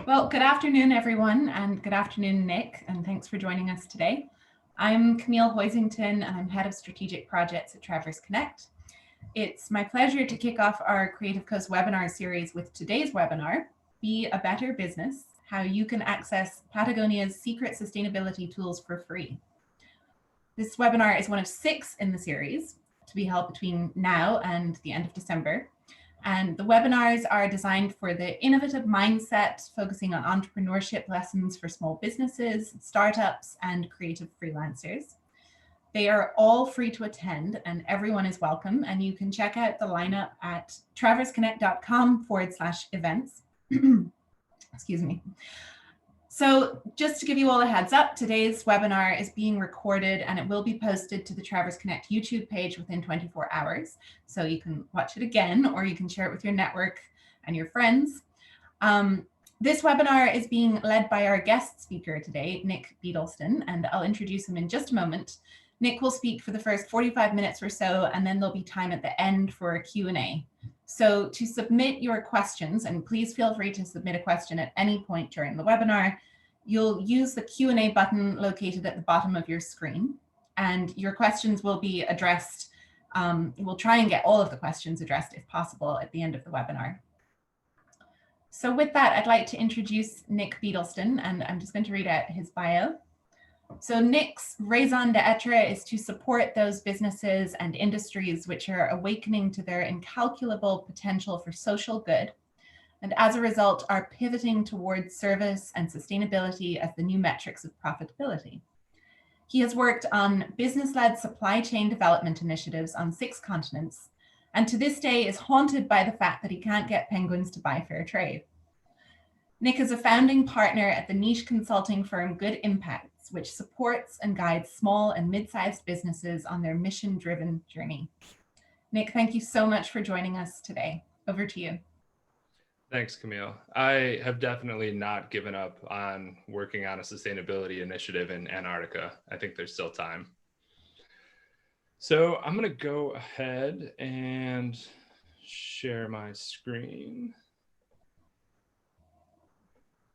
Well, good afternoon, everyone, and good afternoon, Nick, and thanks for joining us today. I'm Camille Hoisington, and I'm Head of Strategic Projects at Traverse Connect. It's my pleasure to kick off our Creative Coast webinar series with today's webinar, Be a Better Business, How You Can Access Patagonia's Secret Sustainability Tools for Free. This webinar is one of 6 in the series to be held between now and the end of December. And the webinars are designed for the innovative mindset, focusing on entrepreneurship lessons for small businesses, startups, and creative freelancers. They are all free to attend and everyone is welcome. And you can check out the lineup at traverseconnect.com/events. Excuse me. So just to give you all a heads up, today's webinar is being recorded and it will be posted to the Traverse Connect YouTube page within 24 hours. So you can watch it again, or you can share it with your network and your friends. This webinar is being led by our guest speaker today, Nick Biedelston, and I'll introduce him in just a moment. Nick will speak for the first 45 minutes or so, and then there'll be time at the end for a Q&A. So to submit your questions, and please feel free to submit a question at any point during the webinar, you'll use the Q&A button located at the bottom of your screen, and your questions will be addressed. We'll try and get all of the questions addressed if possible at the end of the webinar. So with that, I'd like to introduce Nick Biedelston, and I'm just going to read out his bio. So Nick's raison d'etre is to support those businesses and industries which are awakening to their incalculable potential for social good, and as a result are pivoting towards service and sustainability as the new metrics of profitability. He has worked on business-led supply chain development initiatives on 6 continents, and to this day is haunted by the fact that he can't get penguins to buy fair trade. Nick is a founding partner at the niche consulting firm Good Impacts, which supports and guides small and mid-sized businesses on their mission-driven journey. Nick, thank you so much for joining us today. Over to you. Thanks, Camille. I have definitely not given up on working on a sustainability initiative in Antarctica. I think there's still time. So I'm going to go ahead and share my screen.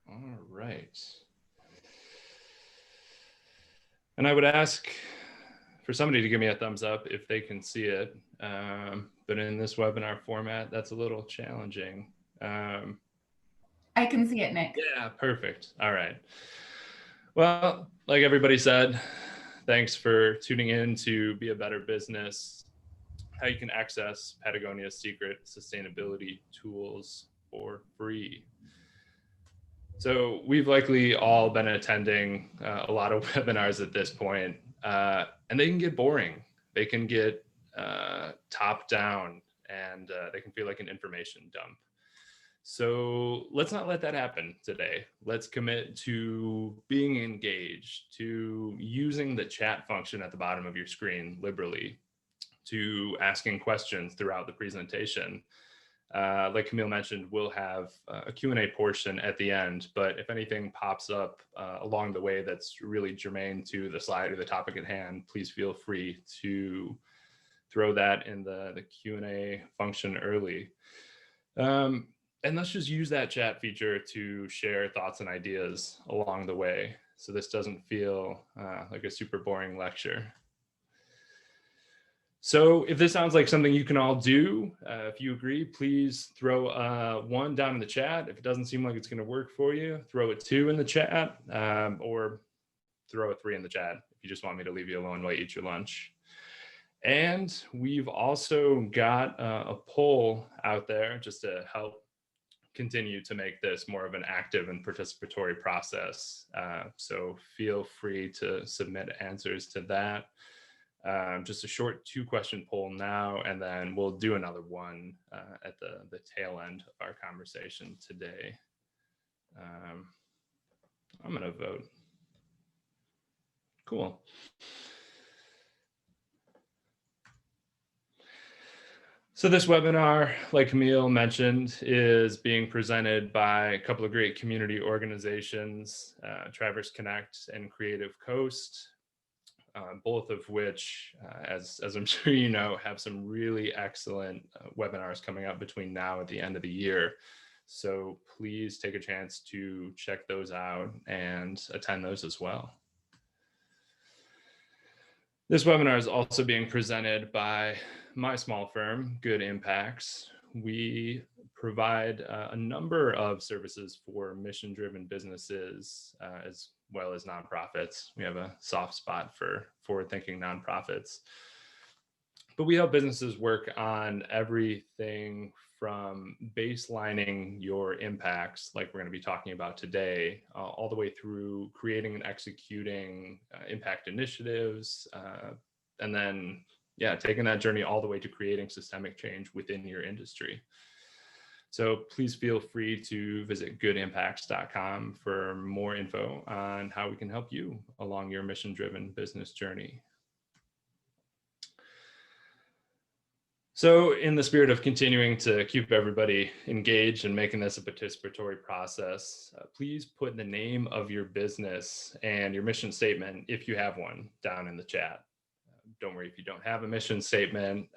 All right. And I would ask for somebody to give me a thumbs up if they can see it. But in this webinar format, that's a little challenging. I can see it, Nick. Yeah, perfect. All right. Well, like everybody said, thanks for tuning in to Be a Better Business, how you can access Patagonia's secret sustainability tools for free. So we've likely all been attending a lot of webinars at this point, and they can get boring. They can get top down, and they can feel like an information dump. So let's not let that happen today. Let's commit to being engaged, to using the chat function at the bottom of your screen liberally, to asking questions throughout the presentation. Like Camille mentioned, we'll have a Q&A portion at the end, but if anything pops up along the way that's really germane to the slide or the topic at hand, please feel free to throw that in the Q&A function early. And let's just use that chat feature to share thoughts and ideas along the way, so this doesn't feel like a super boring lecture. So if this sounds like something you can all do, if you agree, please throw 1 down in the chat. If it doesn't seem like it's going to work for you, throw a 2 in the chat, or throw a 3 in the chat if you just want me to leave you alone while you eat your lunch. And we've also got a poll out there just to help continue to make this more of an active and participatory process. So feel free to submit answers to that. Just a short 2-question poll now, and then we'll do another one at the tail end of our conversation today. I'm going to vote. Cool. So this webinar, like Camille mentioned, is being presented by a couple of great community organizations, Traverse Connect and Creative Coast, both of which, as I'm sure you know, have some really excellent webinars coming up between now and the end of the year. So please take a chance to check those out and attend those as well. This webinar is also being presented by my small firm, Good Impacts. We provide a number of services for mission-driven businesses as well as nonprofits. We have a soft spot for forward-thinking nonprofits. But we help businesses work on everything from baselining your impacts, like we're going to be talking about today, all the way through creating and executing impact initiatives, and then, taking that journey all the way to creating systemic change within your industry. So please feel free to visit goodimpacts.com for more info on how we can help you along your mission-driven business journey. So in the spirit of continuing to keep everybody engaged and making this a participatory process, please put the name of your business and your mission statement, if you have one, down in the chat. Don't worry if you don't have a mission statement,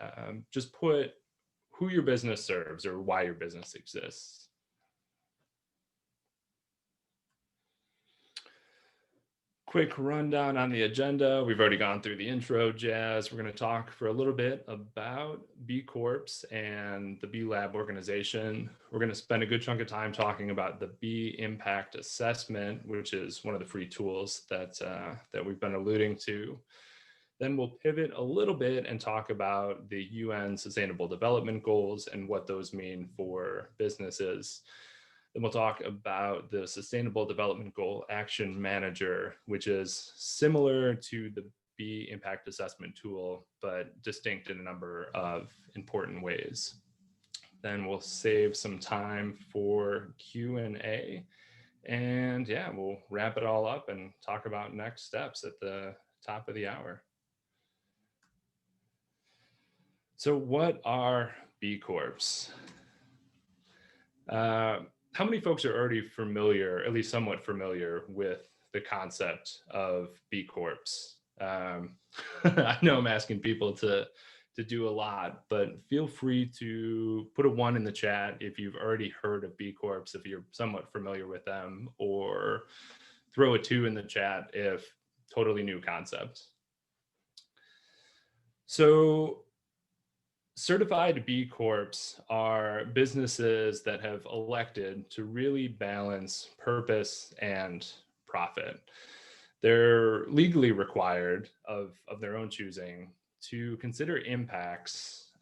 just put who your business serves or why your business exists. Quick rundown on the agenda. We've already gone through the intro jazz. We're going to talk for a little bit about B Corps and the B Lab organization. We're going to spend a good chunk of time talking about the B Impact Assessment, which is one of the free tools that we've been alluding to. Then we'll pivot a little bit and talk about the UN Sustainable Development Goals and what those mean for businesses. Then we'll talk about the Sustainable Development Goal Action Manager, which is similar to the B Impact Assessment tool, but distinct in a number of important ways. Then we'll save some time for Q&A, and we'll wrap it all up and talk about next steps at the top of the hour. So what are B Corps? How many folks are already familiar, at least somewhat familiar, with the concept of B Corps? I know I'm asking people to do a lot, but feel free to put a 1 in the chat if you've already heard of B Corps, if you're somewhat familiar with them, or throw a 2 in the chat if totally new concept. So certified B Corps are businesses that have elected to really balance purpose and profit. They're legally required of their own choosing to consider impacts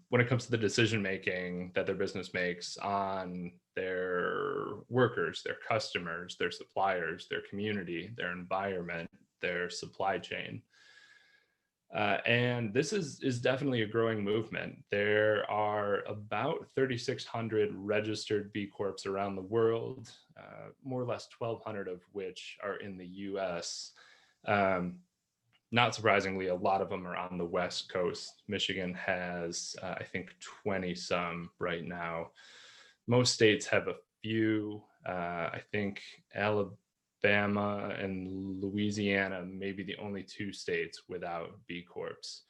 when it comes to the decision-making that their business makes on their workers, their customers, their suppliers, their community, their environment, their supply chain. And this is definitely a growing movement. There are about 3,600 registered B Corps around the world, more or less 1,200 of which are in the US. Not surprisingly, a lot of them are on the West Coast. Michigan has, I think, 20 some right now. Most states have a few. I think Alabama and Louisiana may be the only 2 states without B Corps.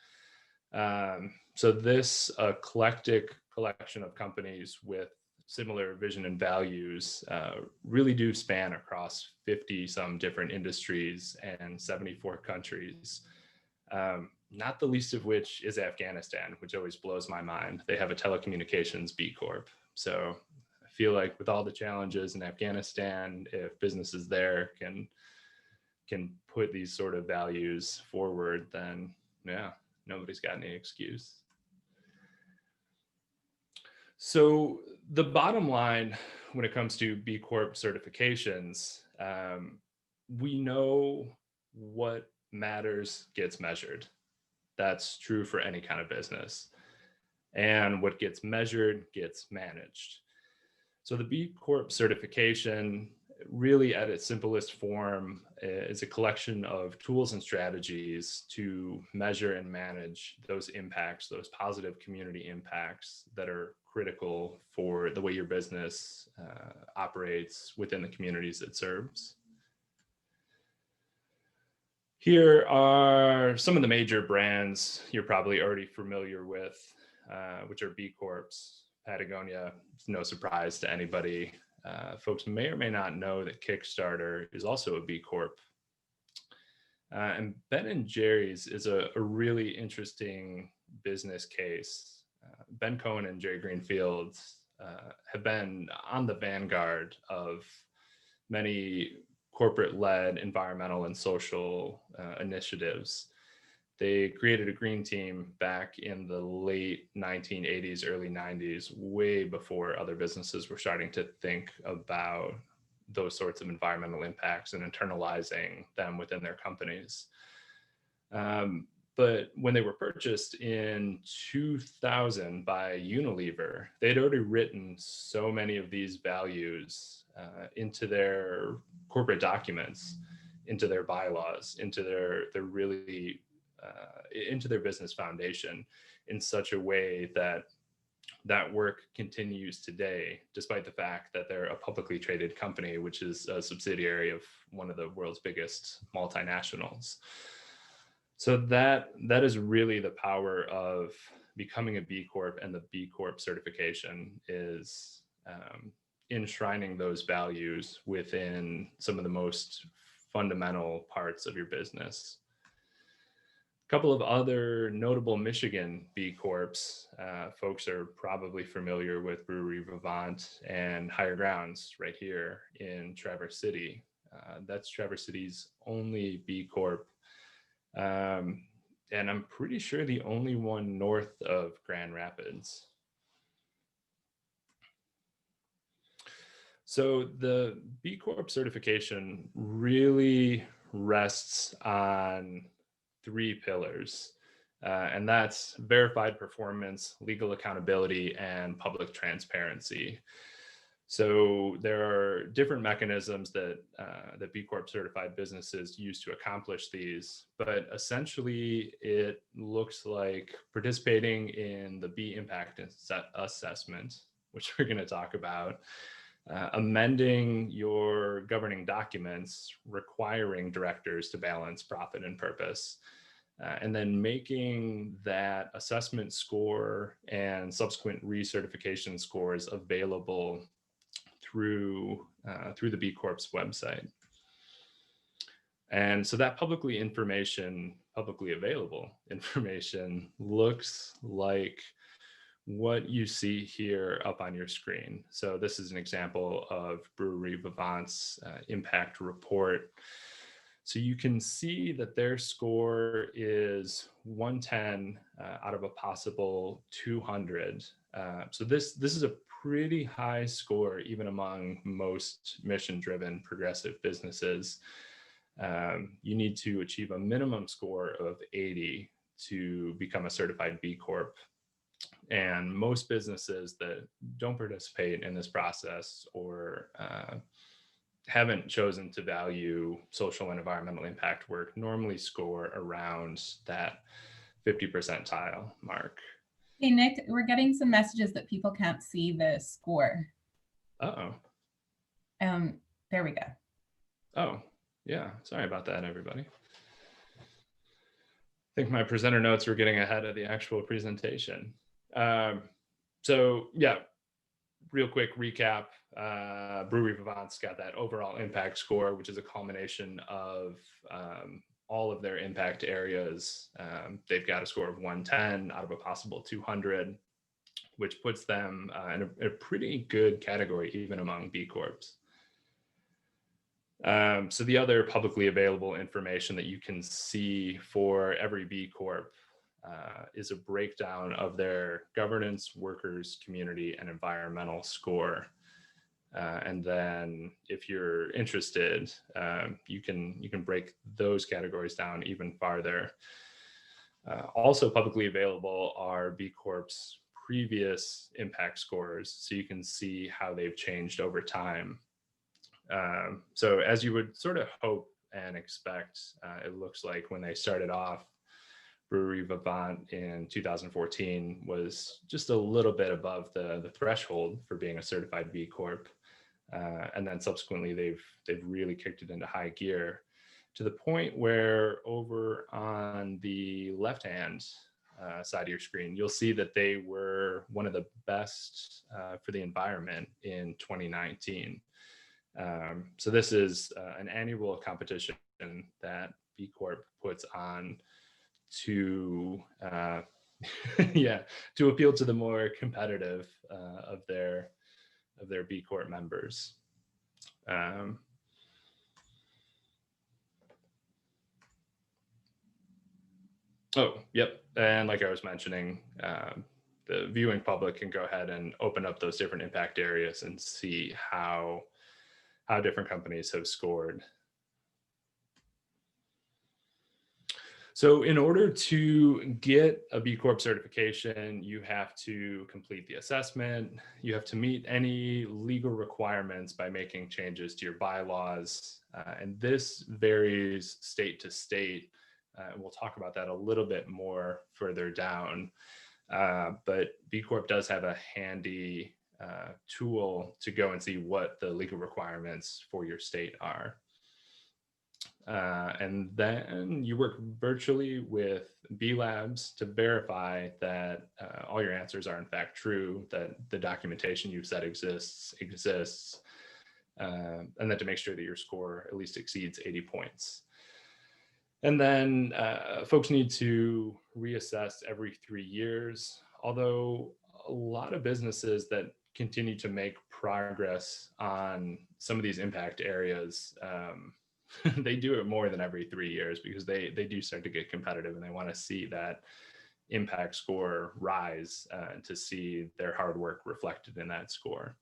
So this eclectic collection of companies with similar vision and values really do span across 50 some different industries and 74 countries, not the least of which is Afghanistan, which always blows my mind. They have a telecommunications B Corp. So I feel like with all the challenges in Afghanistan, if businesses there can put these sort of values forward, then nobody's got any excuse. So the bottom line when it comes to B Corp certifications, we know what matters gets measured. That's true for any kind of business. And what gets measured gets managed. So the B Corp certification, really at its simplest form, is a collection of tools and strategies to measure and manage those impacts, those positive community impacts that are critical for the way your business operates within the communities it serves. Here are some of the major brands you're probably already familiar with, which are B Corps. Patagonia, it's no surprise to anybody. Folks may or may not know that Kickstarter is also a B Corp. And Ben and Jerry's is a really interesting business case. Ben Cohen and Jerry Greenfield have been on the vanguard of many corporate-led environmental and social initiatives. They created a green team back in the late 1980s, early 90s, way before other businesses were starting to think about those sorts of environmental impacts and internalizing them within their companies. But when they were purchased in 2000 by Unilever, they'd already written so many of these values into their corporate documents, into their bylaws, into their really into their business foundation in such a way that that work continues today, despite the fact that they're a publicly traded company, which is a subsidiary of one of the world's biggest multinationals. So that is really the power of becoming a B Corp, and the B Corp certification is enshrining those values within some of the most fundamental parts of your business. A couple of other notable Michigan B Corps, folks are probably familiar with Brewery Vivant and Higher Grounds right here in Traverse City. That's Traverse City's only B Corp. And I'm pretty sure the only one north of Grand Rapids. So the B Corp certification really rests on 3 pillars, and that's verified performance, legal accountability, and public transparency. So there are different mechanisms that that B Corp certified businesses use to accomplish these, but essentially it looks like participating in the B Impact Assessment, which we're going to talk about, amending your governing documents requiring directors to balance profit and purpose, and then making that assessment score and subsequent recertification scores available through the B Corp's website. And so that publicly available information looks like what you see here up on your screen. So this is an example of Brewery Vivant's impact report. So you can see that their score is 110 out of a possible 200. So this is a pretty high score, even among most mission-driven progressive businesses. You need to achieve a minimum score of 80 to become a certified B Corp. And most businesses that don't participate in this process or haven't chosen to value social and environmental impact work normally score around that 50 percentile mark. Hey, Nick, we're getting some messages that people can't see the score. Uh-oh. There we go. Oh, yeah. Sorry about that, everybody. I think my presenter notes were getting ahead of the actual presentation. So yeah, real quick recap. Brewery Vivant's got that overall impact score, which is a culmination of all of their impact areas. They've got a score of 110 out of a possible 200, which puts them in a pretty good category, even among B Corps. So the other publicly available information that you can see for every B Corp is a breakdown of their governance, workers, community, and environmental score. And then if you're interested, you can break those categories down even farther. Also publicly available are B Corp's previous impact scores, so you can see how they've changed over time. So as you would sort of hope and expect, it looks like when they started off, Brewery Vivant in 2014 was just a little bit above the threshold for being a certified B Corp. And then subsequently, they've really kicked it into high gear to the point where over on the left-hand side of your screen, you'll see that they were one of the best for the environment in 2019. So this is an annual competition that B Corp puts on to yeah, to appeal to the more competitive of their B Corp members. Oh, yep. And like I was mentioning, the viewing public can go ahead and open up those different impact areas and see how different companies have scored. So in order to get a B Corp certification, you have to complete the assessment. You have to meet any legal requirements by making changes to your bylaws. And this varies state to state. We'll talk about that a little bit more further down. But B Corp does have a handy tool to go and see what the legal requirements for your state are. And then you work virtually with B Labs to verify that all your answers are in fact true, that the documentation you've said exists, and then to make sure that your score at least exceeds 80 points. And then folks need to reassess every 3 years, although a lot of businesses that continue to make progress on some of these impact areas, they do it more than every 3 years because they do start to get competitive and they want to see that impact score rise to see their hard work reflected in that score.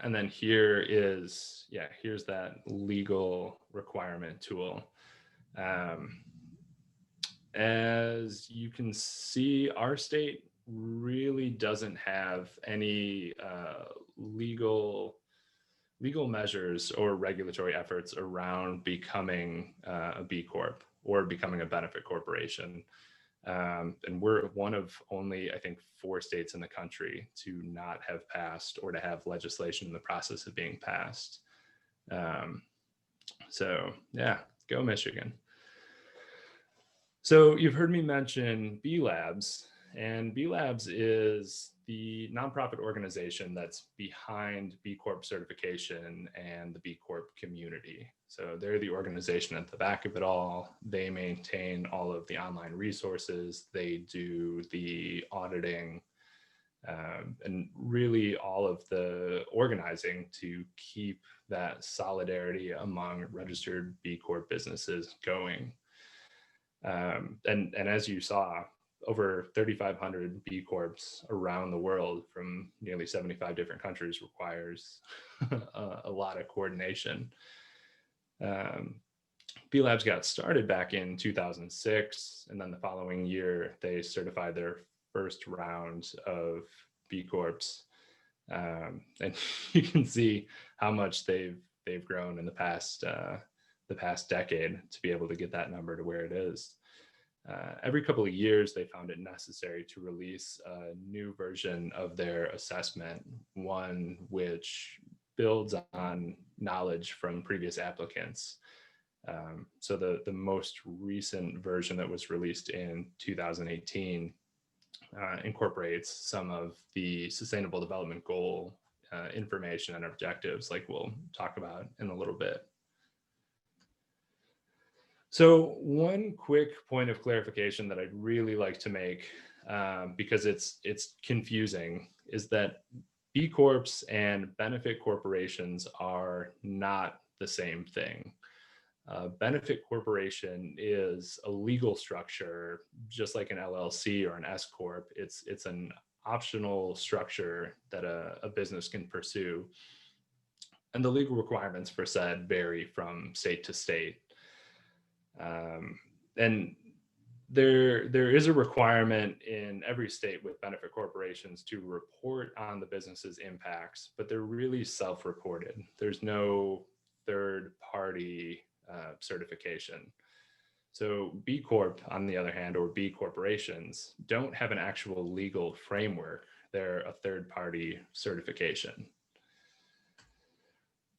And then here's that legal requirement tool. As you can see, our state really doesn't have any legal measures or regulatory efforts around becoming a B Corp or becoming a benefit corporation. And we're one of only, I think, 4 states in the country to not have passed or to have legislation in the process of being passed. So yeah, go Michigan. So you've heard me mention B Labs, and B Labs is the nonprofit organization that's behind B Corp certification and the B Corp community. So they're the organization at the back of it all. They maintain all of the online resources. They do the auditing and really all of the organizing to keep that solidarity among registered B Corp businesses going. And as you saw, over 3,500 B Corps around the world from nearly 75 different countries requires a lot of coordination. B Labs got started back in 2006, and then the following year, they certified their first round of B Corps. And you can see how much they've grown in the past decade to be able to get that number to where it is. Every couple of years, they found it necessary to release a new version of their assessment, one which builds on knowledge from previous applicants. So the most recent version that was released in 2018 incorporates some of the Sustainable Development Goal information and objectives, like we'll talk about in a little bit. So one quick point of clarification that I'd really like to make, because it's confusing, is that B Corps and benefit corporations are not the same thing. Benefit corporation is a legal structure, just like an LLC or an S Corp. It's an optional structure that a business can pursue. And the legal requirements for said vary from state to state. And there is a requirement in every state with benefit corporations to report on the business's impacts, but they're really self-reported. There's no third-party certification. So B Corp, on the other hand, or B corporations, don't have an actual legal framework. They're a third-party certification.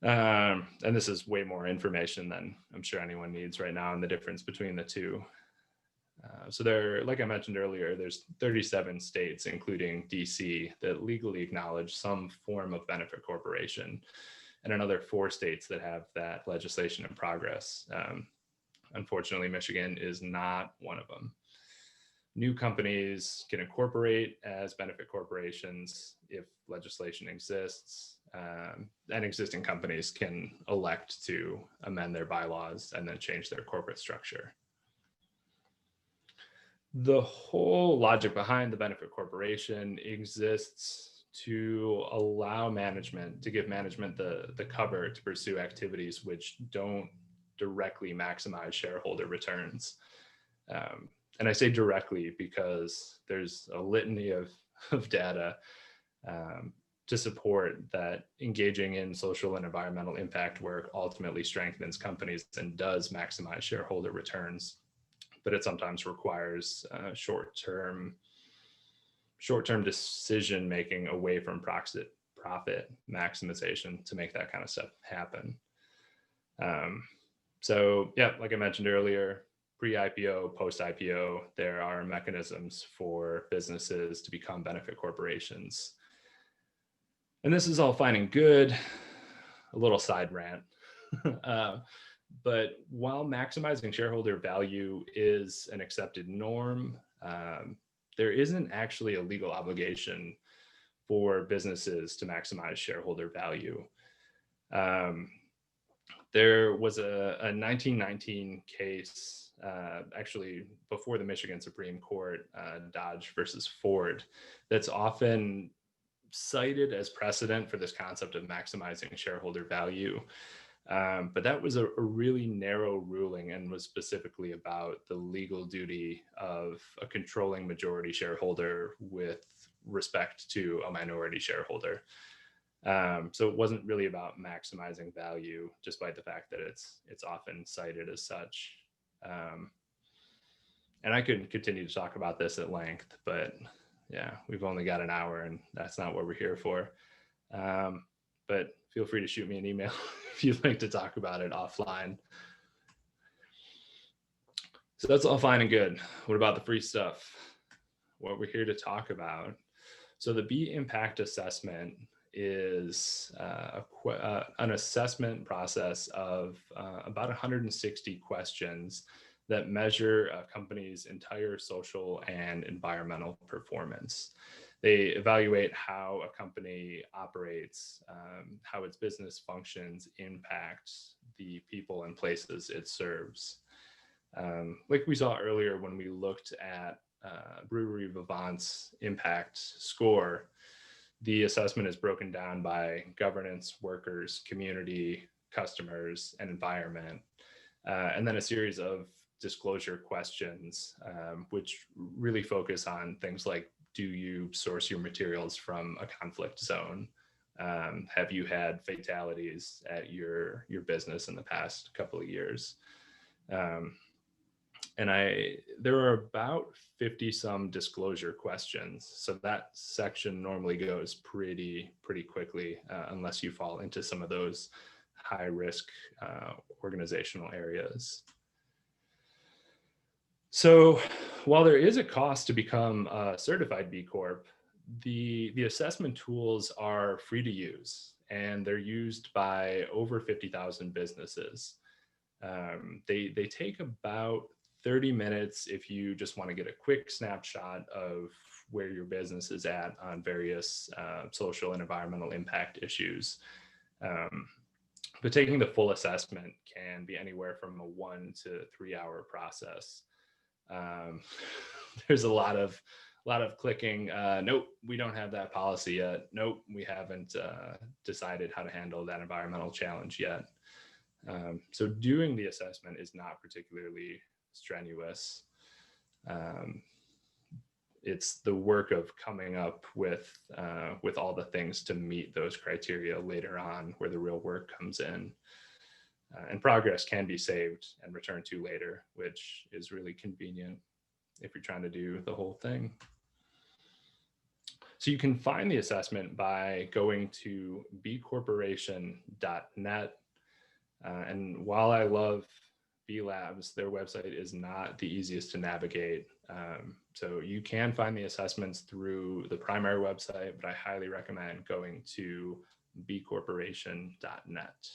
And this is way more information than I'm sure anyone needs right now, and the difference between the two. So there, like I mentioned earlier, there's 37 states, including DC, that legally acknowledge some form of benefit corporation, and another 4 states that have that legislation in progress. Unfortunately, Michigan is not one of them. New companies can incorporate as benefit corporations if legislation exists, and existing companies can elect to amend their bylaws and then change their corporate structure. The whole logic behind the benefit corporation exists to allow management, to give management the cover to pursue activities which don't directly maximize shareholder returns. And I say directly because there's a litany of data to support that engaging in social and environmental impact work ultimately strengthens companies and does maximize shareholder returns. But it sometimes requires short-term decision making away from profit maximization to make that kind of stuff happen. So yeah, like I mentioned earlier, pre-IPO, post-IPO, there are mechanisms for businesses to become benefit corporations. And this is all fine and good, a little side rant. But while maximizing shareholder value is an accepted norm, there isn't actually a legal obligation for businesses to maximize shareholder value. There was a 1919 case, actually before the Michigan Supreme Court, Dodge versus Ford, that's often cited as precedent for this concept of maximizing shareholder value. But that was a really narrow ruling and was specifically about the legal duty of a controlling majority shareholder with respect to a minority shareholder. So it wasn't really about maximizing value, despite the fact that it's often cited as such. And I could continue to talk about this at length, but yeah, we've only got an hour and that's not what we're here for. But feel free to shoot me an email if you'd like to talk about it offline. So that's all fine and good. What about the free stuff? What we're here to talk about. So the B impact assessment is an assessment process of about 160 questions that measure a company's entire social and environmental performance. They evaluate how a company operates, how its business functions impact the people and places it serves. Like we saw earlier when we looked at Brewery Vivant's impact score, the assessment is broken down by governance, workers, community, customers, and environment, and then a series of disclosure questions, which really focus on things like, do you source your materials from a conflict zone? Have you had fatalities at your business in the past couple of years? And there are about 50 some disclosure questions. So that section normally goes pretty quickly, unless you fall into some of those high risk organizational areas. So while there is a cost to become a certified B Corp, the assessment tools are free to use, and they're used by over 50,000 businesses. They take about 30 minutes if you just want to get a quick snapshot of where your business is at on various social and environmental impact issues. But taking the full assessment can be anywhere from a 1 to 3 hour process. There's a lot of clicking. Nope, we don't have that policy yet. Nope, we haven't decided how to handle that environmental challenge yet. So doing the assessment is not particularly strenuous. It's the work of coming up with all the things to meet those criteria later on where the real work comes in. And progress can be saved and returned to later, which is really convenient if you're trying to do the whole thing. So you can find the assessment by going to bcorporation.net. And while I love B Labs, their website is not the easiest to navigate. So you can find the assessments through the primary website, but I highly recommend going to bcorporation.net.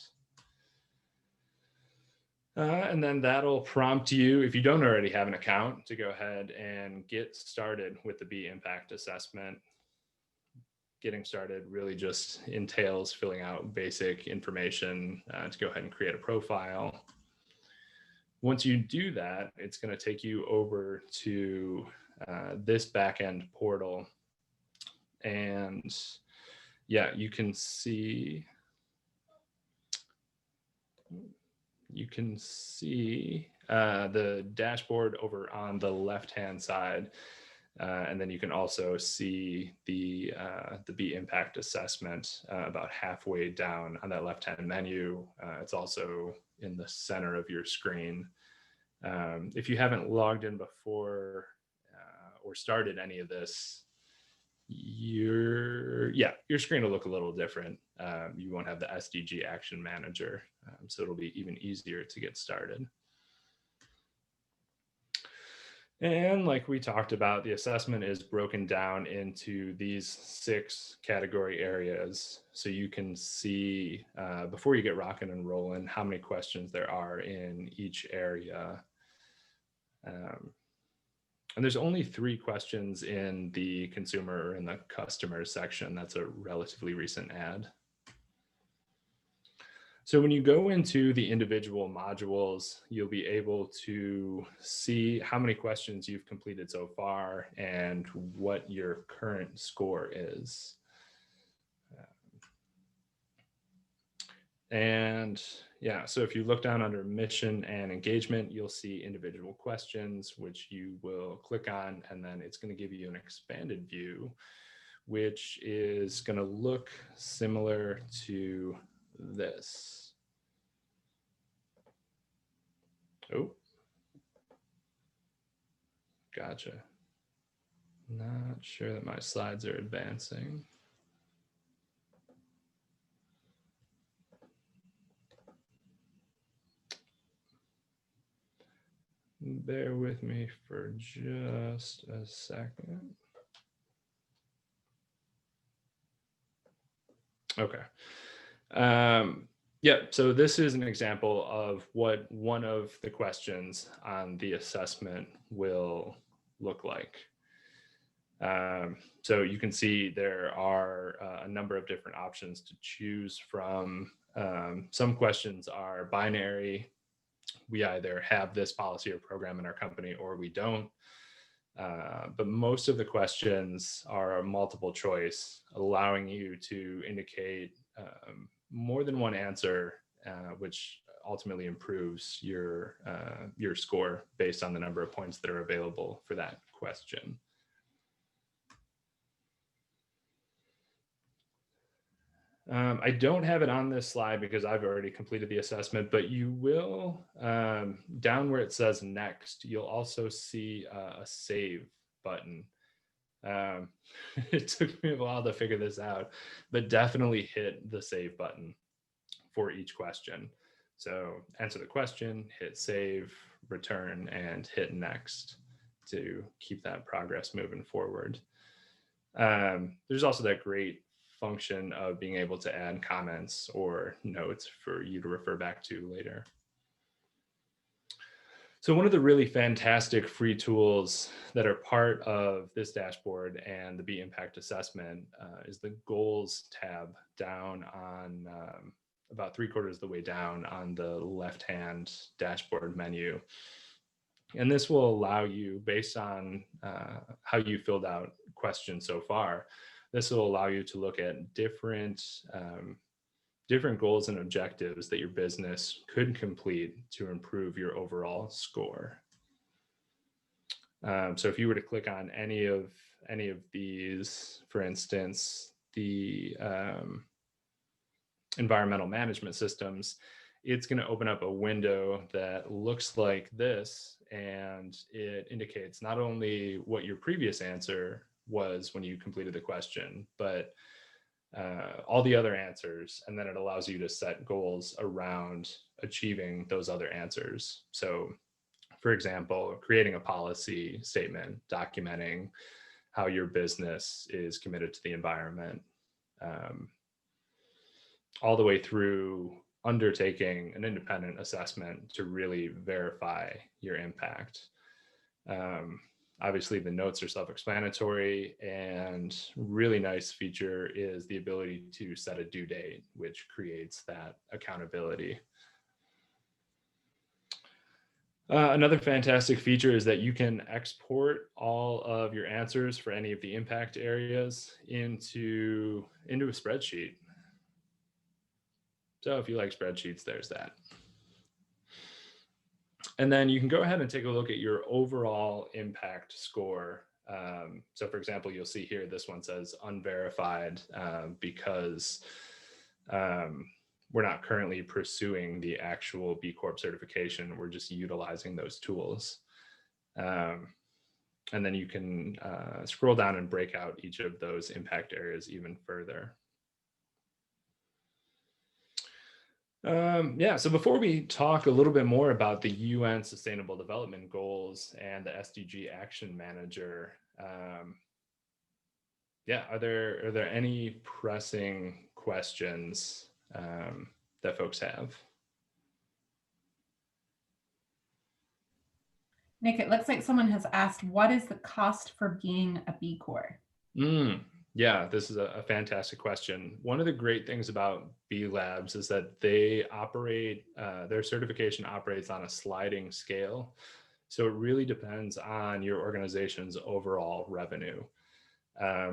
And then that'll prompt you, if you don't already have an account, to go ahead and get started with the B Impact Assessment. Getting started really just entails filling out basic information to go ahead and create a profile. Once you do that, it's going to take you over to this backend portal. And yeah, you can see the dashboard over on the left-hand side. And then you can also see the B Impact Assessment about halfway down on that left-hand menu. It's also in the center of your screen. If you haven't logged in before or started any of this, your screen will look a little different. You won't have the Sdg Action Manager, so it'll be even easier to get started. And like we talked about, the assessment is broken down into these 6 category areas. So you can see before you get rocking and rolling how many questions there are in each area. And there's only 3 questions in the consumer or in the customer section. That's a relatively recent add. So when you go into the individual modules, you'll be able to see how many questions you've completed so far and what your current score is. And yeah, so if you look down under mission and engagement, you'll see individual questions, which you will click on, and then it's going to give you an expanded view, which is going to look similar to this. Oh, gotcha. Not sure that my slides are advancing. Bear with me for just a second. Okay. Yeah, so this is an example of what one of the questions on the assessment will look like. So you can see there are a number of different options to choose from. Some questions are binary. We either have this policy or program in our company or we don't. But most of the questions are multiple choice, allowing you to indicate more than one answer, which ultimately improves your score based on the number of points that are available for that question. I don't have it on this slide because I've already completed the assessment, but you will, down where it says next, you'll also see a save button. It took me a while to figure this out, but definitely hit the save button for each question. So answer the question, hit save, return, and hit next to keep that progress moving forward. There's also that great function of being able to add comments or notes for you to refer back to later. So one of the really fantastic free tools that are part of this dashboard and the B Impact Assessment is the Goals tab down on about 3/4 of the way down on the left-hand dashboard menu. And this will allow you, based on how you filled out questions so far, this will allow you to look at different goals and objectives that your business could complete to improve your overall score. So if you were to click on any of these, for instance, the environmental management systems, it's going to open up a window that looks like this, and it indicates not only what your previous answer was when you completed the question, but all the other answers, and then it allows you to set goals around achieving those other answers. So, for example, creating a policy statement, documenting how your business is committed to the environment, all the way through undertaking an independent assessment to really verify your impact. Obviously, the notes are self-explanatory, and really nice feature is the ability to set a due date, which creates that accountability. Another fantastic feature is that you can export all of your answers for any of the impact areas into a spreadsheet. So if you like spreadsheets, there's that. And then you can go ahead and take a look at your overall impact score. So for example, you'll see here, this one says unverified because we're not currently pursuing the actual B Corp certification. We're just utilizing those tools. And then you can scroll down and break out each of those impact areas even further. So before we talk a little bit more about the UN Sustainable Development Goals and the Sdg Action Manager, are there any pressing questions that folks have? Nick, it looks like someone has asked, what is the cost for being a B Corp? Yeah, this is a fantastic question. One of the great things about B Labs is that they operate, their certification operates on a sliding scale. So it really depends on your organization's overall revenue.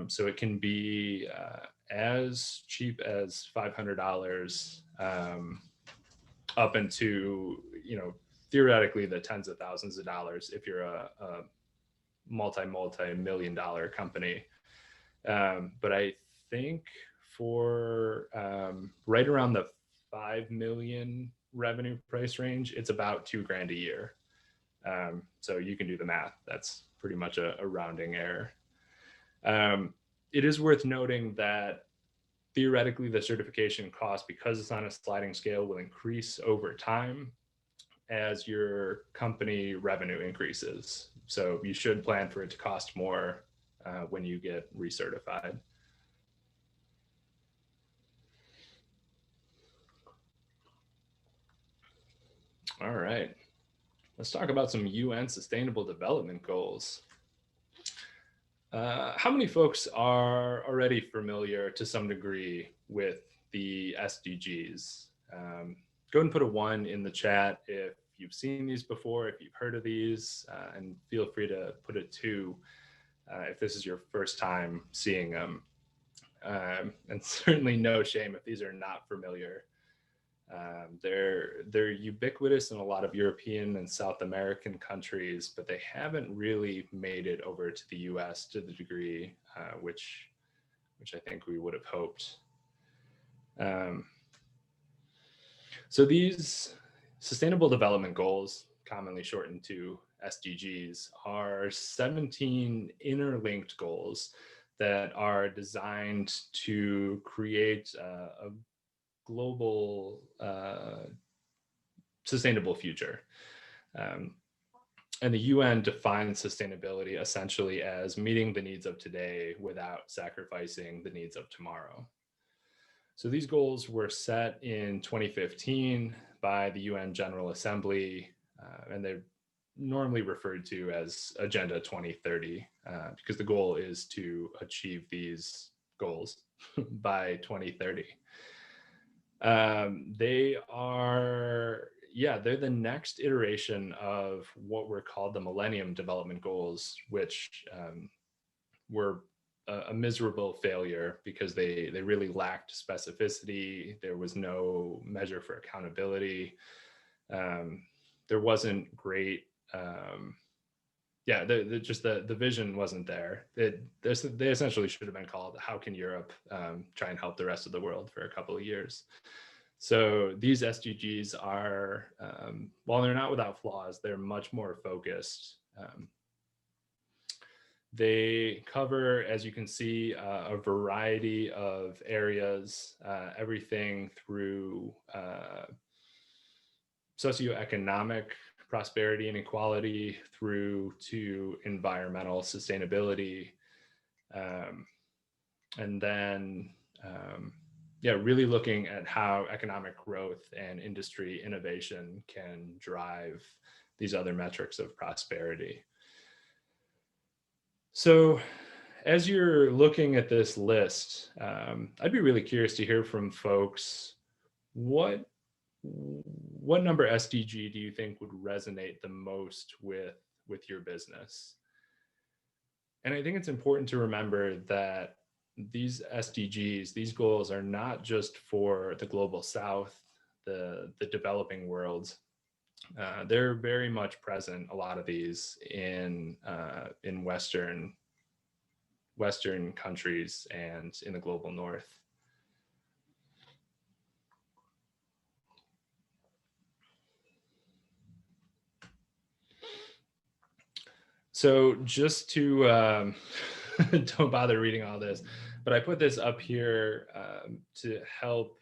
So it can be as cheap as $500 up into, theoretically the tens of thousands of dollars if you're a multi-million dollar company. But I think for right around the 5 million revenue price range, it's about $2,000 a year. So you can do the math. That's pretty much a rounding error. It is worth noting that theoretically the certification cost, because it's on a sliding scale, will increase over time as your company revenue increases. So you should plan for it to cost more when you get recertified. All right, let's talk about some UN Sustainable Development Goals. How many folks are already familiar to some degree with the SDGs? Go ahead and put a 1 in the chat if you've seen these before, if you've heard of these, and feel free to put a 2 if this is your first time seeing them. And certainly no shame if these are not familiar. They're ubiquitous in a lot of European and South American countries, but they haven't really made it over to the US to the degree which I think we would have hoped. So these Sustainable Development Goals, commonly shortened to SDGs, are 17 interlinked goals that are designed to create a global sustainable future. And the UN defines sustainability essentially as meeting the needs of today without sacrificing the needs of tomorrow. So these goals were set in 2015 by the UN General Assembly, and they're normally referred to as Agenda 2030, because the goal is to achieve these goals by 2030. They're the next iteration of what were called the Millennium Development Goals, which were a miserable failure because they really lacked specificity. There was no measure for accountability. There wasn't great, the vision wasn't there. They essentially should have been called How Can Europe Try and Help the Rest of the World for a couple of years. So these SDGs are, while they're not without flaws, they're much more focused. They cover, as you can see, a variety of areas, everything through socioeconomic prosperity and equality through to environmental sustainability. And then, yeah, really looking at how economic growth and industry innovation can drive these other metrics of prosperity. So as you're looking at this list, I'd be really curious to hear from folks, what number SDG do you think would resonate the most with your business? And I think it's important to remember that these SDGs, these goals are not just for the global South, the developing world. They're very much present, a lot of these, in Western countries and in the global North. So just to don't bother reading all this, but I put this up here to help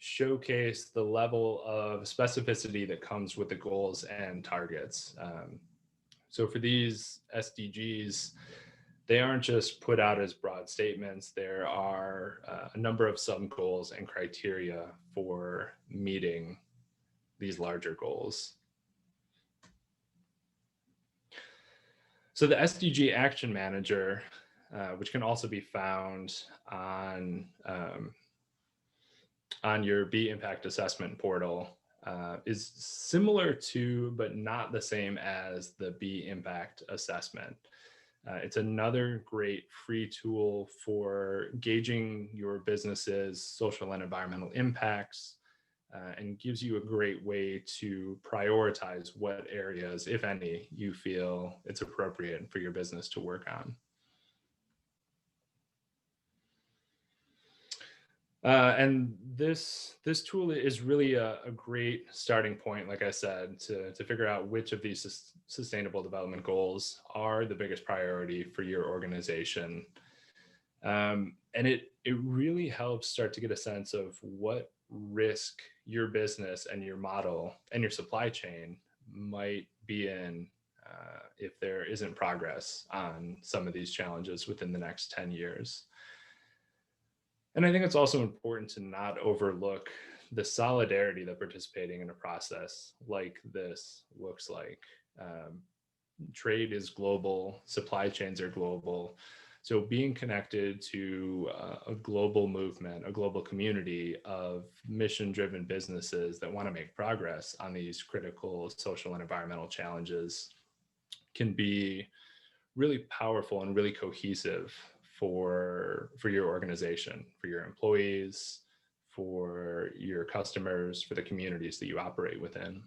showcase the level of specificity that comes with the goals and targets. So for these SDGs, they aren't just put out as broad statements. There are a number of sub-goals and criteria for meeting these larger goals. So the Sdg Action Manager, which can also be found on your B Impact Assessment portal, is similar to, but not the same as, the B Impact Assessment. It's another great free tool for gauging your business's social and environmental impacts, and gives you a great way to prioritize what areas, if any, you feel it's appropriate for your business to work on. And this tool is really a great starting point, like I said, to figure out which of these sustainable development goals are the biggest priority for your organization. And it really helps start to get a sense of what risk your business and your model and your supply chain might be in if there isn't progress on some of these challenges within the next 10 years. And I think it's also important to not overlook the solidarity that participating in a process like this looks like. Trade is global, supply chains are global. So being connected to a global movement, a global community of mission-driven businesses that want to make progress on these critical social and environmental challenges can be really powerful and really cohesive for your organization, for your employees, for your customers, for the communities that you operate within.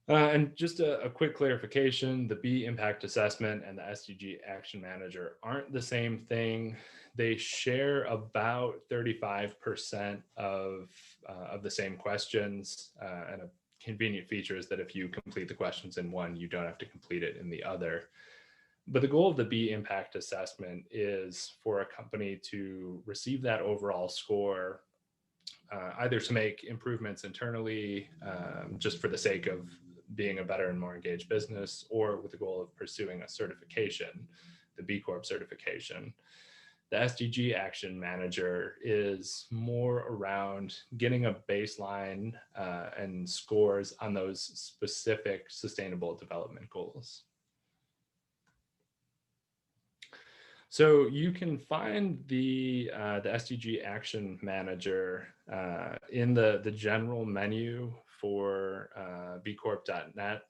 And just a quick clarification, the B Impact Assessment and the Sdg Action Manager aren't the same thing. They share about 35% of the same questions, and a convenient feature is that if you complete the questions in one, you don't have to complete it in the other. But the goal of the B Impact Assessment is for a company to receive that overall score, either to make improvements internally, just for the sake of being a better and more engaged business, or with the goal of pursuing a certification, the B Corp certification. The Sdg Action Manager is more around getting a baseline and scores on those specific sustainable development goals. So you can find the Sdg Action Manager in the general menu for bcorp.net.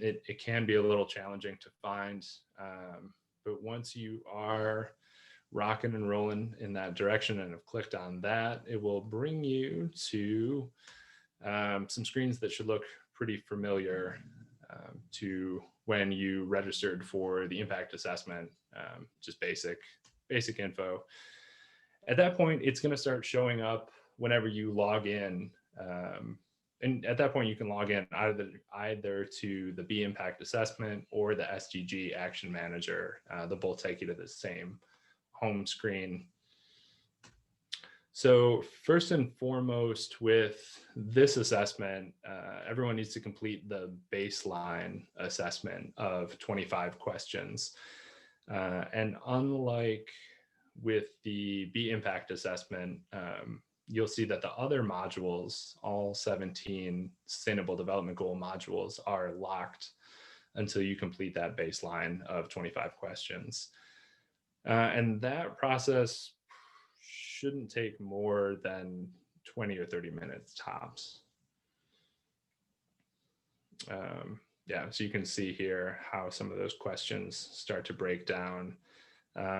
It can be a little challenging to find, but once you are rocking and rolling in that direction and have clicked on that, it will bring you to some screens that should look pretty familiar to when you registered for the impact assessment, just basic info. At that point, it's going to start showing up whenever you log in and at that point, you can log in either to the B Impact Assessment or the Sdg Action Manager. They'll both take you to the same home screen. So first and foremost with this assessment, everyone needs to complete the baseline assessment of 25 questions. And unlike with the B Impact Assessment, you'll see that the other modules, all 17 Sustainable Development Goal modules, are locked until you complete that baseline of 25 questions. And that process shouldn't take more than 20 or 30 minutes tops. Yeah, so you can see here how some of those questions start to break down.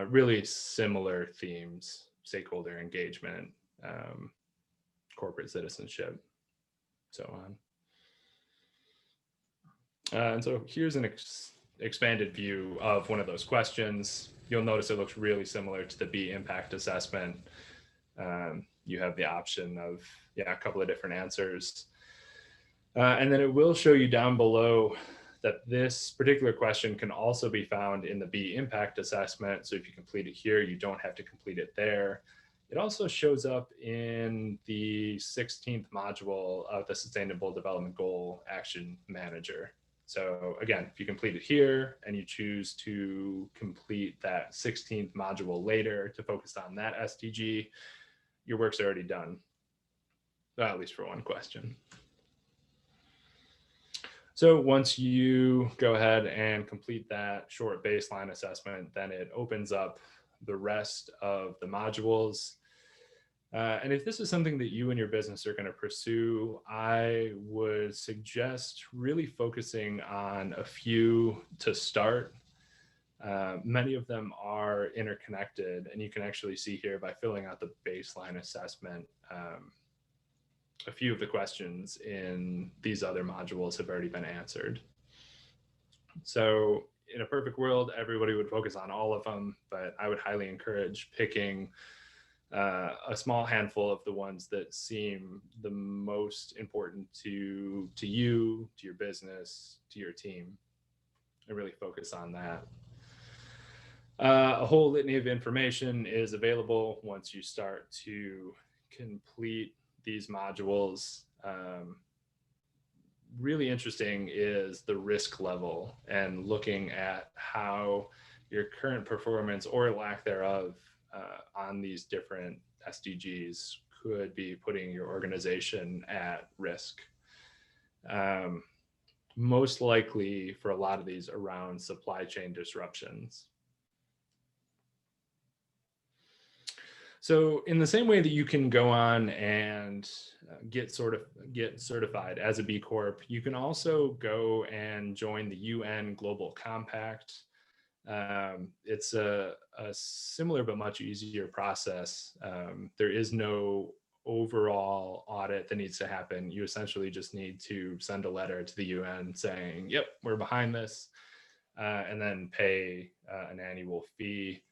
Really similar themes: stakeholder engagement, corporate citizenship, so on. And so here's an expanded view of one of those questions. You'll notice it looks really similar to the B Impact Assessment. You have the option of, a couple of different answers. And then it will show you down below that this particular question can also be found in the B Impact Assessment. So if you complete it here, you don't have to complete it there. It also shows up in the 16th module of the Sustainable Development Goal Action Manager. So again, if you complete it here and you choose to complete that 16th module later to focus on that SDG, your work's already done, at least for one question. So once you go ahead and complete that short baseline assessment, then it opens up the rest of the modules. And if this is something that you and your business are going to pursue, I would suggest really focusing on a few to start. Many of them are interconnected, and you can actually see here by filling out the baseline assessment, a few of the questions in these other modules have already been answered. So in a perfect world, everybody would focus on all of them, but I would highly encourage picking a small handful of the ones that seem the most important to you, to your business, to your team, and really focus on that. A whole litany of information is available once you start to complete these modules. Really interesting is the risk level and looking at how your current performance or lack thereof on these different SDGs could be putting your organization at risk. Most likely for a lot of these around supply chain disruptions. So in the same way that you can go on and get certified as a B Corp, you can also go and join the UN Global Compact. It's a similar but much easier process. There is no overall audit that needs to happen. You essentially just need to send a letter to the UN saying, yep, we're behind this, and then pay an annual fee.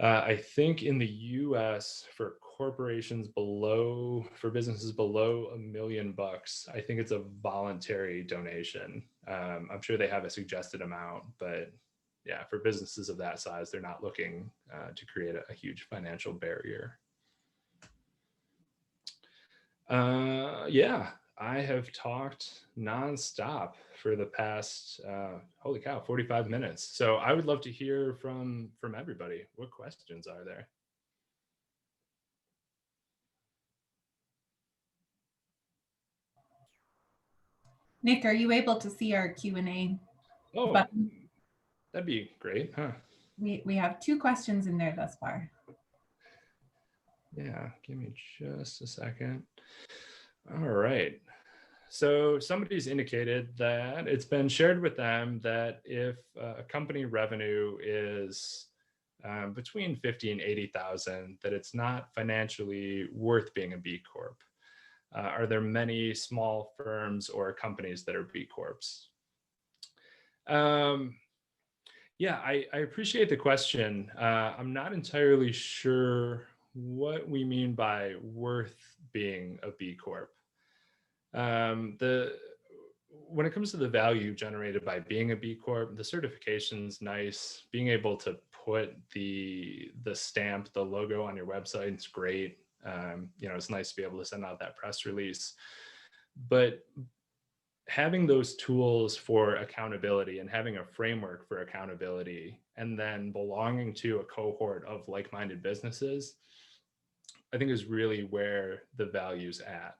I think in the US for corporations for businesses below $1 million, I think it's a voluntary donation. I'm sure they have a suggested amount, but yeah, for businesses of that size, they're not looking to create a huge financial barrier. Yeah, I have talked nonstop for the past, holy cow, 45 minutes. So I would love to hear from everybody. What questions are there? Nick, are you able to see our Q&A button? That'd be great, huh? We have 2 questions in there thus far. Yeah, give me just a second. All right. So somebody's indicated that it's been shared with them that if a company revenue is between 50 and 80,000, that it's not financially worth being a B Corp. Are there many small firms or companies that are B Corps? Yeah, I appreciate the question. I'm not entirely sure what we mean by worth being a B Corp. When it comes to the value generated by being a B Corp, the certification's nice. Being able to put the stamp, the logo on your website is great. It's nice to be able to send out that press release. But having those tools for accountability and having a framework for accountability, and then belonging to a cohort of like-minded businesses, I think is really where the value's at.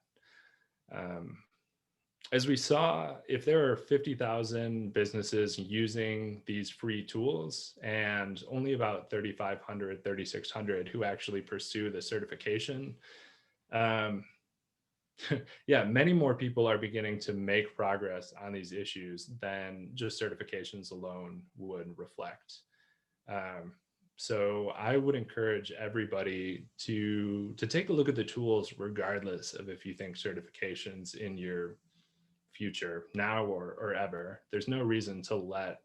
As we saw, if there are 50,000 businesses using these free tools and only about 3,500, 3,600 who actually pursue the certification, many more people are beginning to make progress on these issues than just certifications alone would reflect. So I would encourage everybody to take a look at the tools, regardless of if you think certifications in your future, now or ever. There's no reason to let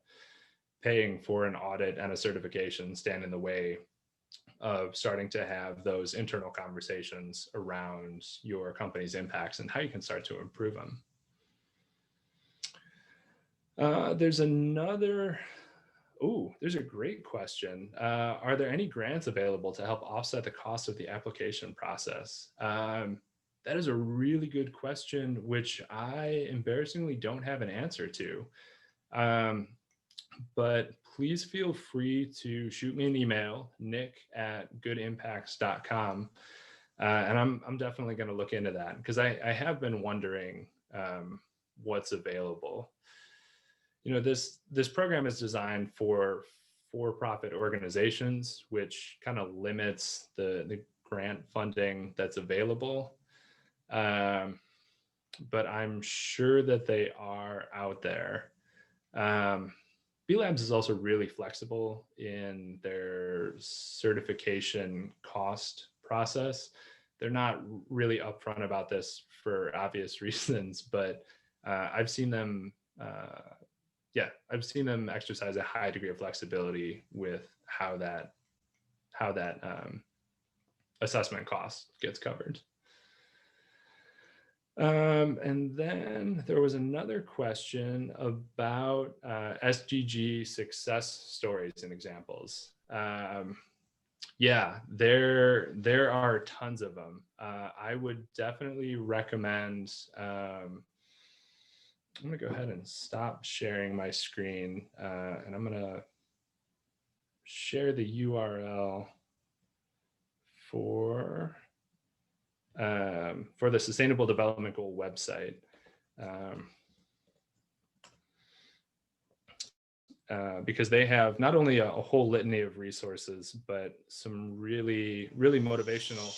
paying for an audit and a certification stand in the way of starting to have those internal conversations around your company's impacts and how you can start to improve them. There's a great question. Are there any grants available to help offset the cost of the application process? That is a really good question, which I embarrassingly don't have an answer to. But please feel free to shoot me an email, nick@goodimpacts.com. And I'm definitely going to look into that, because I have been wondering what's available. This program is designed for for-profit organizations, which kind of limits the grant funding that's available. But I'm sure that they are out there. B Labs is also really flexible in their certification cost process. They're not really upfront about this for obvious reasons, but I've seen them exercise a high degree of flexibility with how that assessment cost gets covered. And then there was another question about SDG success stories and examples. There are tons of them. I would definitely recommend, I'm going to go ahead and stop sharing my screen, and I'm going to share the URL for the Sustainable Development Goal website. Because they have not only a whole litany of resources, but some really, really motivational,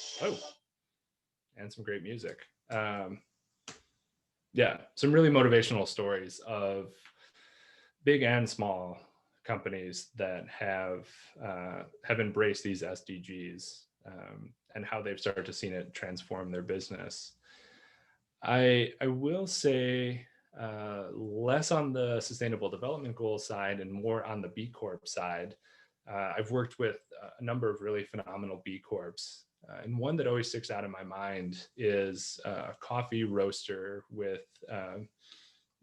and some great music. Some really motivational stories of big and small companies that have embraced these SDGs, and how they've started to see it transform their business. I will say less on the Sustainable Development Goal side and more on the B Corp side. I've worked with a number of really phenomenal B Corps, and one that always sticks out in my mind is a coffee roaster with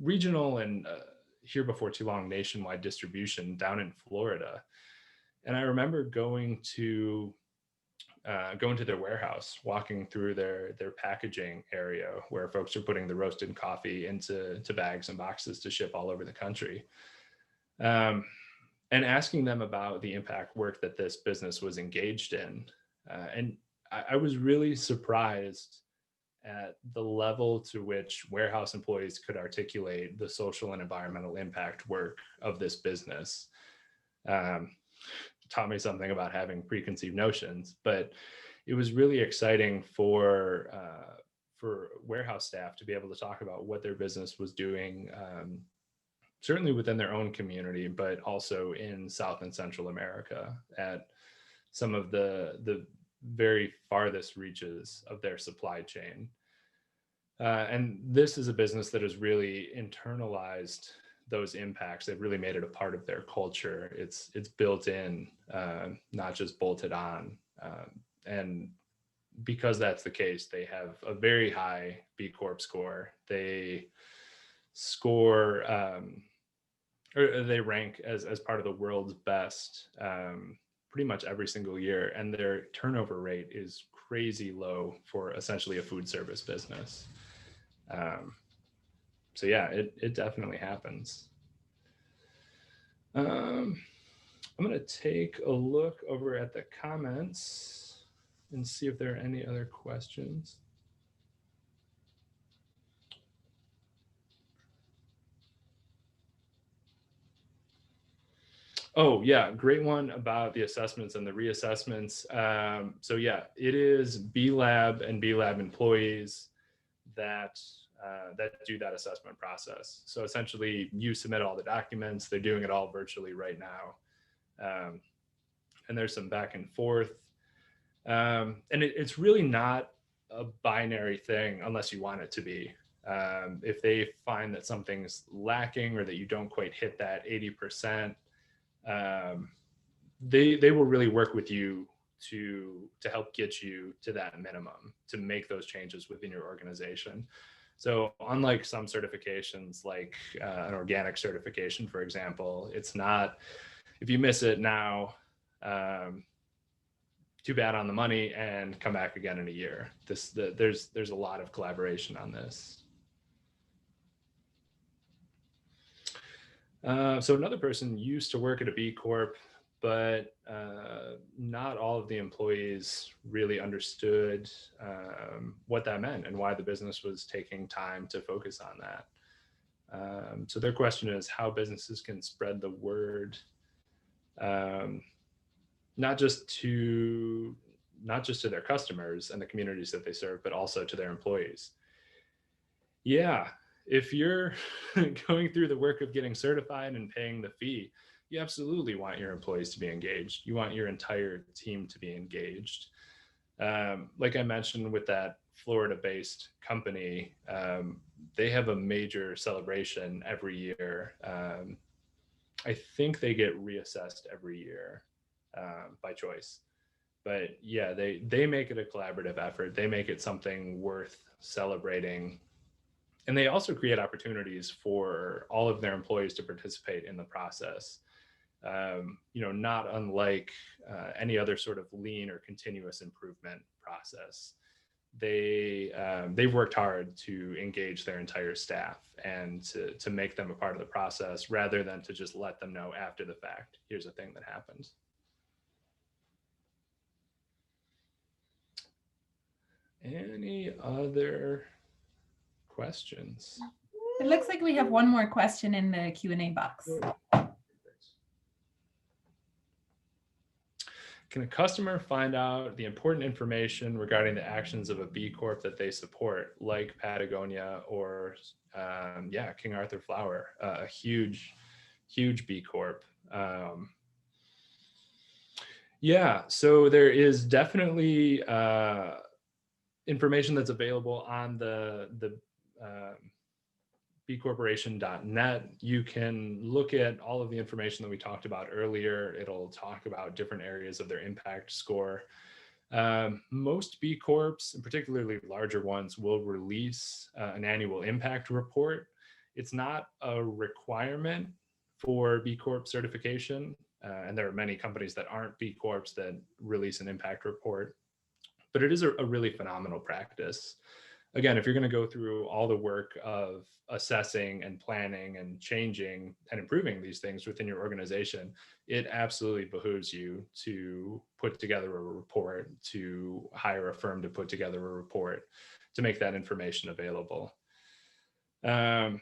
regional and here before too long nationwide distribution down in Florida. And I remember going to their warehouse, walking through their packaging area where folks are putting the roasted coffee into bags and boxes to ship all over the country, and asking them about the impact work that this business was engaged in. And I was really surprised at the level to which warehouse employees could articulate the social and environmental impact work of this business. Taught me something about having preconceived notions, but it was really exciting for warehouse staff to be able to talk about what their business was doing, certainly within their own community, but also in South and Central America at some of the very farthest reaches of their supply chain. And this is a business that has really internalized those impacts. They've really made it a part of their culture. It's built in, not just bolted on. And because that's the case, they have a very high B Corp score. They score, or they rank as part of the world's best pretty much every single year. And their turnover rate is crazy low for essentially a food service business. So yeah, it definitely happens. I'm going to take a look over at the comments and see if there are any other questions. Oh yeah, great one about the assessments and the reassessments. So yeah, it is B Lab and B Lab employees that do that assessment process. So essentially, you submit all the documents. They're doing it all virtually right now, and there's some back and forth. And it's really not a binary thing unless you want it to be. If they find that something's lacking or that you don't quite hit that 80%, they will really work with you to help get you to that minimum, to make those changes within your organization. So unlike some certifications, like an organic certification, for example, it's not, if you miss it now, too bad on the money, and come back again in a year. There's a lot of collaboration on this. So another person used to work at a B Corp, but not all of the employees really understood what that meant and why the business was taking time to focus on that. So their question is how businesses can spread the word, not just to their customers and the communities that they serve, but also to their employees. Yeah, if you're going through the work of getting certified and paying the fee, you absolutely want your employees to be engaged. You want your entire team to be engaged. Like I mentioned with that Florida-based company, they have a major celebration every year. I think they get reassessed every year by choice. But yeah, they make it a collaborative effort. They make it something worth celebrating. And they also create opportunities for all of their employees to participate in the process. Not unlike any other sort of lean or continuous improvement process. They've worked hard to engage their entire staff and to make them a part of the process, rather than to just let them know after the fact, here's a thing that happened. Any other questions? It looks like we have one more question in the Q&A box. Can a customer find out the important information regarding the actions of a B Corp that they support, like Patagonia or King Arthur Flour, a huge B Corp? So there is definitely information that's available on the bcorporation.net. You can look at all of the information that we talked about earlier. It'll talk about different areas of their impact score. Most B Corps, and particularly larger ones, will release an annual impact report. It's not a requirement for B Corp certification, and there are many companies that aren't B Corps that release an impact report, but it is a really phenomenal practice. Again, if you're going to go through all the work of assessing and planning and changing and improving these things within your organization, it absolutely behooves you to put together a report, to hire a firm to put together a report, to make that information available. And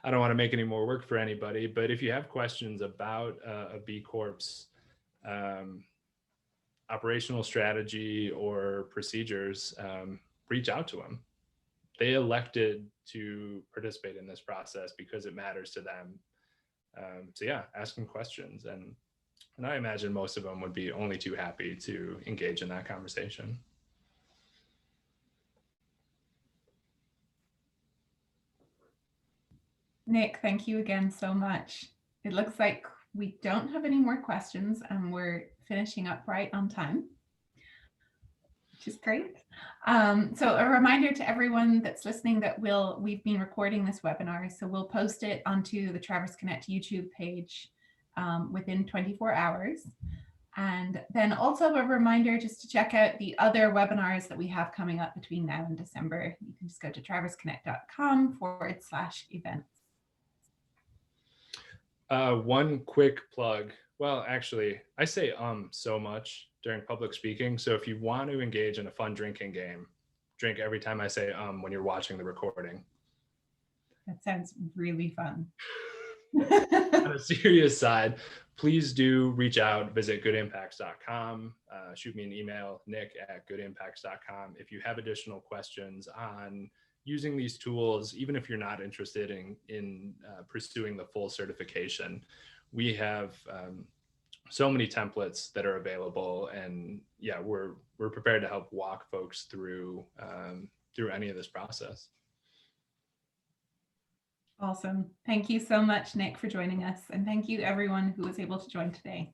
I don't want to make any more work for anybody, but if you have questions about a B Corp's operational strategy or procedures, reach out to them. They elected to participate in this process because it matters to them. Ask them questions. And I imagine most of them would be only too happy to engage in that conversation. Nick, thank you again so much. It looks like we don't have any more questions, and we're finishing up right on time, which is great. So a reminder to everyone that's listening that we've been recording this webinar, so we'll post it onto the Traverse Connect YouTube page within 24 hours. And then also a reminder just to check out the other webinars that we have coming up between now and December. You can just go to traverseconnect.com/events. One quick plug. Well, actually, I say so much during public speaking. So if you want to engage in a fun drinking game, drink every time I say when you're watching the recording. That sounds really fun. On a serious side, please do reach out, visit goodimpacts.com, shoot me an email, nick@goodimpacts.com. If you have additional questions on using these tools, even if you're not interested in pursuing the full certification, we have so many templates that are available, and yeah, we're prepared to help walk folks through any of this process. Awesome. Thank you so much, Nick, for joining us. And thank you everyone who was able to join today.